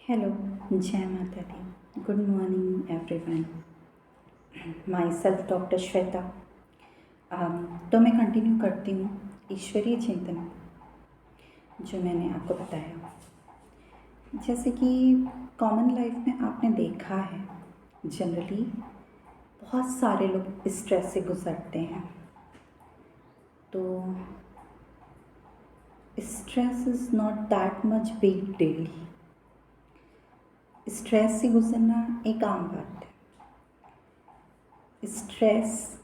Hello, जय माता दी। Good morning everyone. Myself doctor Shweta. तो मैं कंटिन्यू करती हूँ ईश्वरीय चिंतन जो मैंने आपको बताया। जैसे कि कॉमन लाइफ में आपने देखा है, जनरली बहुत सारे लोग स्ट्रेस से गुजरते हैं। तो stress is not that much big deal. Stress से गुजरना एक आम बात है। स्ट्रेस,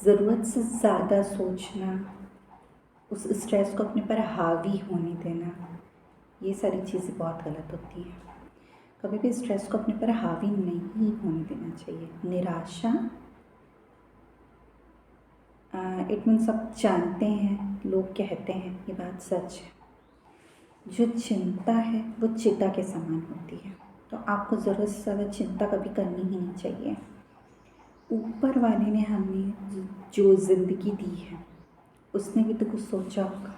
ज़रूरत से ज़्यादा सोचना, उस स्ट्रेस को अपने पर हावी होने देना, ये सारी चीज़ें बहुत गलत होती हैं। कभी भी स्ट्रेस को अपने पर हावी नहीं होने देना चाहिए। निराशा, इट मीन्स आप जानते हैं, लोग कहते हैं, ये बात सच है। जो चिंता है वो चिता के समान होती है। तो आपको ज़रूरत से ज़्यादा चिंता कभी करनी ही नहीं चाहिए। ऊपर वाले ने हमें जो ज़िंदगी दी है उसने भी तो कुछ सोचा होगा।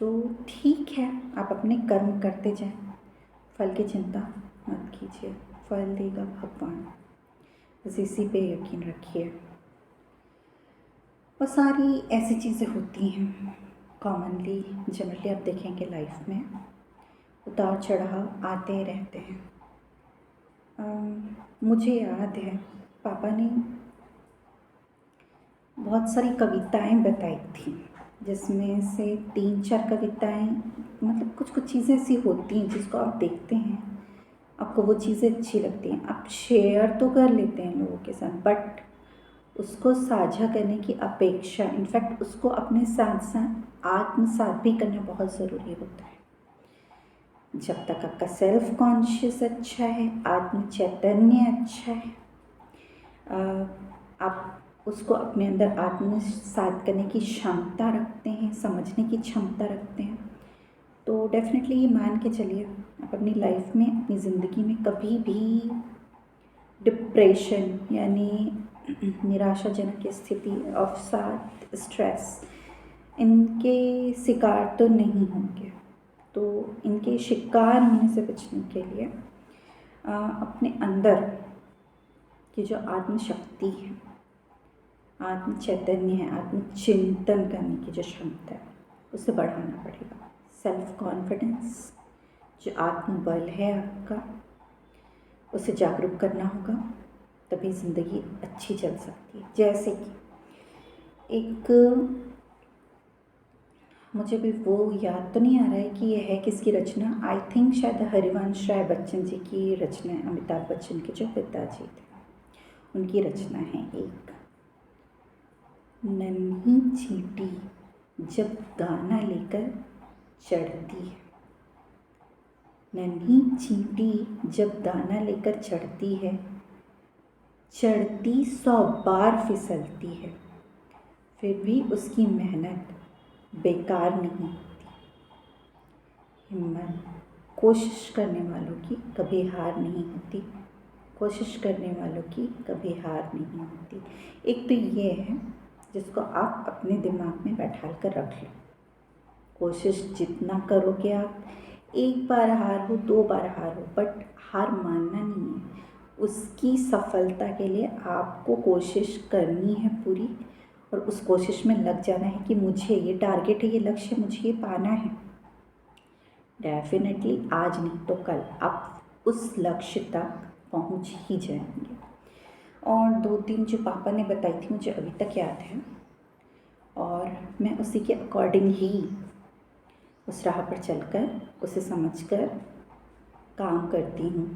तो ठीक है, आप अपने कर्म करते जाएं, फल की चिंता मत कीजिए, फल देगा भगवान, बस इसी पे यकीन रखिए। और सारी ऐसी चीज़ें होती हैं कॉमनली, जनरली आप देखेंगे लाइफ में उतार चढ़ाव आते रहते हैं। मुझे याद है पापा ने बहुत सारी कविताएं बताई थी, जिसमें से 3-4 कविताएं, मतलब कुछ कुछ चीज़ें ऐसी होती हैं जिसको आप देखते हैं, आपको वो चीज़ें अच्छी लगती हैं, आप शेयर तो कर लेते हैं लोगों के साथ, बट उसको साझा करने की अपेक्षा, इनफैक्ट उसको अपने साथ साथ आत्मसात भी करना बहुत ज़रूरी होता है। जब तक आपका सेल्फ कॉन्शियस अच्छा है, आत्म चैतन्य अच्छा है, आप उसको अपने अंदर आत्मसात करने की क्षमता रखते हैं, समझने की क्षमता रखते हैं, तो डेफिनेटली ये मान के चलिए आप अपनी लाइफ में, अपनी ज़िंदगी में कभी भी डिप्रेशन यानी निराशाजनक स्थिति, अवसाद, स्ट्रेस, इनके शिकार तो नहीं होंगे। तो इनके शिकार होने से बचने के लिए अपने अंदर की जो आत्मशक्ति है, आत्म चैतन्य है, आत्म चिंतन करने की जो क्षमता है, उसे बढ़ाना पड़ेगा। सेल्फ कॉन्फिडेंस, जो आत्मबल है आपका, उसे जागरूक करना होगा, तभी ज़िंदगी अच्छी चल सकती है। जैसे कि एक, मुझे भी वो याद तो नहीं आ रहा है कि ये है किसकी रचना, आई थिंक शायद हरिवंश राय बच्चन जी की रचना है, अमिताभ बच्चन के जो पिताजी थे उनकी रचना है एक। नन्ही चींटी जब दाना लेकर चढ़ती है, नन्ही चींटी जब दाना लेकर चढ़ती है, चढ़ती 100 बार फिसलती है, फिर भी उसकी मेहनत बेकार नहीं होती। हिम्मत, कोशिश करने वालों की कभी हार नहीं होती, कोशिश करने वालों की कभी हार नहीं होती। एक तो ये है जिसको आप अपने दिमाग में बैठा कर रख लो। कोशिश जितना करोगे आप, एक बार हार हो, 2 बार हार हो, बट हार मानना नहीं है। उसकी सफलता के लिए आपको कोशिश करनी है पूरी, और उस कोशिश में लग जाना है कि मुझे ये टारगेट है, ये लक्ष्य है, मुझे ये पाना है। डेफिनेटली आज नहीं तो कल आप उस लक्ष्य तक पहुंच ही जाएंगे। और 2-3 जो पापा ने बताई थी मुझे अभी तक याद है, और मैं उसी के अकॉर्डिंग ही उस राह पर चलकर, उसे समझकर काम करती हूँ।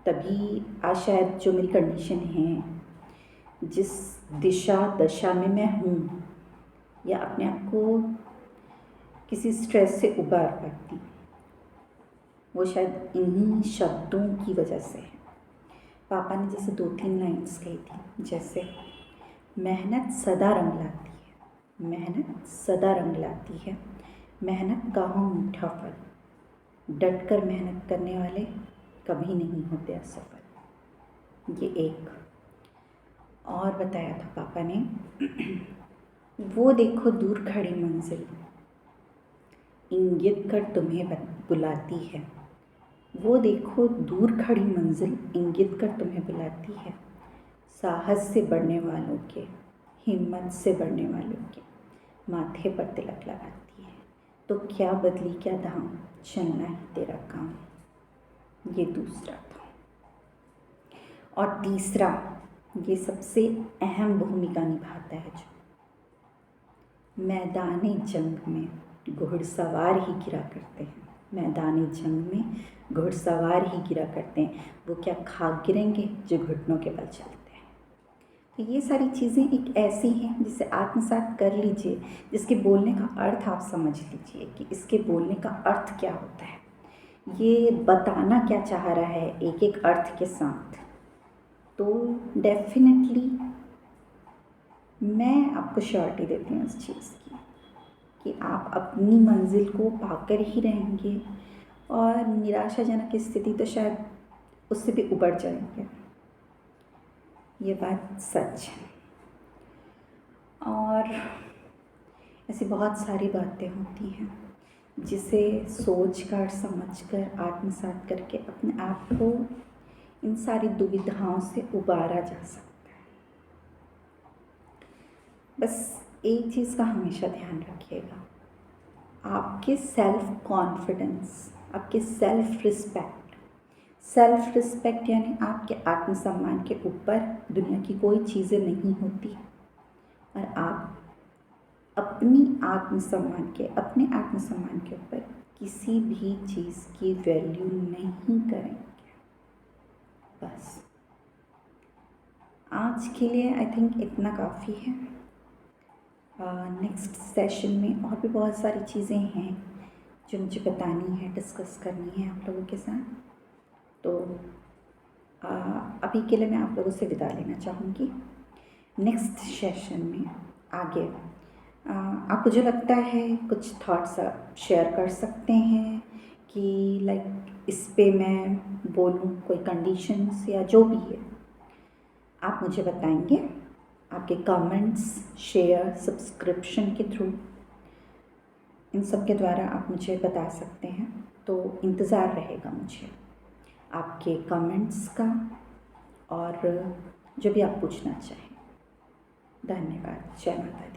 तभी आज शायद जो मेरी कंडीशन है, जिस दिशा दशा में मैं हूँ, या अपने आप को किसी स्ट्रेस से उबार पाती, वो शायद इन्हीं शब्दों की वजह से है। पापा ने जैसे 2-3 लाइन्स कही थी, जैसे मेहनत सदा रंग लाती है, मेहनत सदा रंग लाती है, मेहनत का हो मीठा फल, डट कर मेहनत करने वाले कभी नहीं होते असफल। ये एक और बताया था पापा ने, वो देखो दूर खड़ी मंजिल, इंगित कर तुम्हें बुलाती है, वो देखो दूर खड़ी मंजिल इंगित कर तुम्हें बुलाती है, साहस से बढ़ने वालों के, हिम्मत से बढ़ने वालों के माथे पर तिलक लगाती है। तो क्या बदली क्या धाम, चलना ही तेरा काम। ये दूसरा था। और तीसरा, ये सबसे अहम भूमिका निभाता है जो मैदानी जंग में घुड़सवार ही गिरा करते हैं। मैदानी जंग में घुड़सवार ही गिरा करते हैं। वो क्या खाक गिरेंगे जो घुटनों के बल चलते हैं। तो ये सारी चीज़ें एक ऐसी हैं जिसे आत्मसात कर लीजिए, जिसके बोलने का अर्थ आप समझ लीजिए कि इसके बोलने का अर्थ क्या होता है, ये बताना क्या चाह रहा है एक एक अर्थ के साथ। तो डेफिनेटली मैं आपको श्योरिटी देती हूँ इस चीज़ की कि आप अपनी मंजिल को पाकर ही रहेंगे और निराशाजनक स्थिति तो शायद उससे भी उबर जाएंगे। ये बात सच है। और ऐसी बहुत सारी बातें होती हैं जिसे सोच कर समझ कर आत्मसात करके अपने आप को इन सारी दुविधाओं से उबारा जा सकता है। बस एक चीज़ का हमेशा ध्यान रखिएगा, आपके सेल्फ कॉन्फिडेंस, आपके सेल्फ रिस्पेक्ट यानी आपके आत्मसम्मान के ऊपर दुनिया की कोई चीज़ें नहीं होती और आप अपने आत्मसम्मान के ऊपर किसी भी चीज़ की वैल्यू नहीं करेंगे। बस आज के लिए आई थिंक इतना काफ़ी है। नेक्स्ट सेशन में और भी बहुत सारी चीज़ें हैं जो मुझे बतानी है, डिस्कस करनी है आप लोगों के साथ। तो अभी के लिए मैं आप लोगों से विदा लेना चाहूँगी। नेक्स्ट सेशन में आगे आपको जो लगता है कुछ थॉट्स आप शेयर कर सकते हैं कि लाइक इस पे मैं बोलूँ, कोई कंडीशंस या जो भी है आप मुझे बताएंगे। आपके कमेंट्स, शेयर, सब्सक्रिप्शन के थ्रू, इन सब के द्वारा आप मुझे बता सकते हैं। तो इंतज़ार रहेगा मुझे आपके कमेंट्स का और जो भी आप पूछना चाहें। धन्यवाद। जय माता दी।